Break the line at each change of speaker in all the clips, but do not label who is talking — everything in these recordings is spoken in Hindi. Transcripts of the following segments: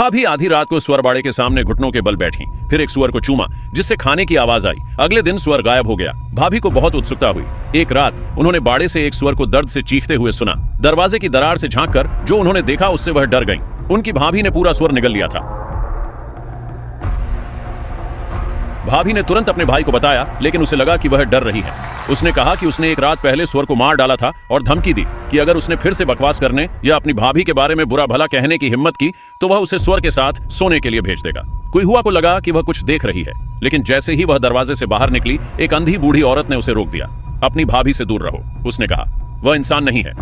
भाभी आधी रात को स्वर बाड़े के सामने घुटनों के बल बैठी, फिर एक सुअर को चूमा जिससे खाने की आवाज आई। अगले दिन स्वर गायब हो गया। भाभी को बहुत उत्सुकता हुई। एक रात उन्होंने बाड़े से एक सुअर को दर्द से चीखते हुए सुना। दरवाजे की दरार से झांककर जो उन्होंने देखा उससे वह डर गईं। उनकी भाभी ने पूरा स्वर निगल लिया था। भाभी ने तुरंत अपने भाई को बताया, लेकिन उसे लगा कि वह डर रही है। उसने कहा कि उसने एक रात पहले स्वर को मार डाला था और धमकी दी कि अगर उसने फिर से बकवास करने या अपनी भाभी के बारे में बुरा भला कहने की हिम्मत की तो वह उसे स्वर के साथ सोने के लिए भेज देगा। कुइहुआ को लगा कि वह कुछ देख रही है, लेकिन जैसे ही वह दरवाजे से बाहर निकली, एक अंधी बूढ़ी औरत ने उसे रोक दिया। अपनी भाभी से दूर रहो, उसने कहा। वह इंसान नहीं है।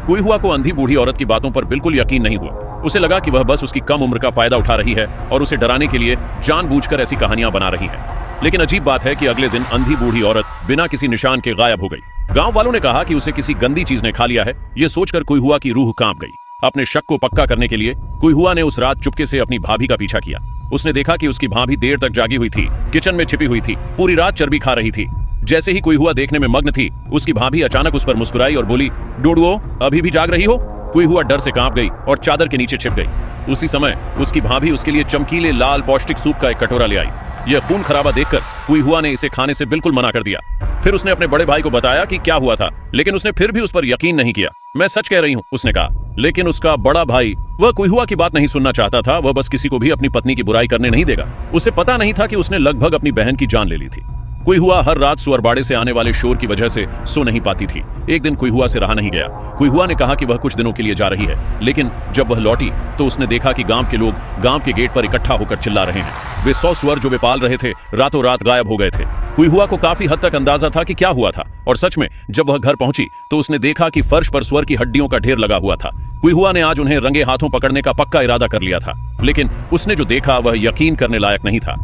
कुइहुआ को अंधी बूढ़ी औरत की बातों पर बिल्कुल यकीन नहीं हुआ। उसे लगा कि वह बस उसकी कम उम्र का फायदा उठा रही है और उसे डराने के लिए जानबूझकर ऐसी कहानियां बना रही है। लेकिन अजीब बात है कि अगले दिन अंधी बूढ़ी औरत बिना किसी निशान के गायब हो गई। गांव वालों ने कहा कि उसे किसी गंदी चीज ने खा लिया है। यह सोचकर कुइहुआ की रूह कांप गई। अपने शक को पक्का करने के लिए कुइहुआ ने उस रात चुपके से अपनी भाभी का पीछा किया। उसने देखा कि उसकी भाभी देर तक जागी हुई थी, किचन में छिपी हुई थी, पूरी रात चर्बी खा रही थी। जैसे ही कुइहुआ देखने में मग्न थी, उसकी भाभी अचानक उस पर मुस्कुराई और बोली, डोडुओ, अभी भी जाग रही हो? कुइहुआ डर से कांप गई और चादर के नीचे छिप गई। उसी समय उसकी भाभी उसके लिए चमकीले लाल पौष्टिक सूप का एक कटोरा ले आई। यह खून खराबा देखकर कुइहुआ ने इसे खाने से बिल्कुल मना कर दिया। फिर उसने अपने बड़े भाई को बताया कि क्या हुआ था, लेकिन उसने फिर भी उस पर यकीन नहीं किया। मैं सच कह रही हूं, उसने कहा। लेकिन उसका बड़ा भाई, वह कुइहुआ की बात नहीं सुनना चाहता था। वह बस किसी को भी अपनी पत्नी की बुराई करने नहीं देगा। उसे पता नहीं था कि उसने लगभग अपनी बहन की जान ले ली थी। कुइहुआ हर रात सुअरबाड़े से आने वाले शोर की वजह से सो नहीं पाती थी। एक दिन कुइहुआ से रहा नहीं गया। कुइहुआ ने कहा कि वह कुछ दिनों के लिए जा रही है, लेकिन जब वह लौटी तो उसने देखा कि गांव के लोग गांव के गेट पर इकट्ठा होकर चिल्ला रहे हैं। वे 100 सुअर जो वे पाल रहे थे रातों रात गायब हो गए थे। कुइहुआ को काफी हद तक अंदाजा था कि क्या हुआ था, और सच में जब वह घर पहुंची तो उसने देखा कि फर्श पर सुअर की हड्डियों का ढेर लगा हुआ था। कुइहुआ ने आज उन्हें रंगे हाथों पकड़ने का पक्का इरादा कर लिया था, लेकिन उसने जो देखा वह यकीन करने लायक नहीं था।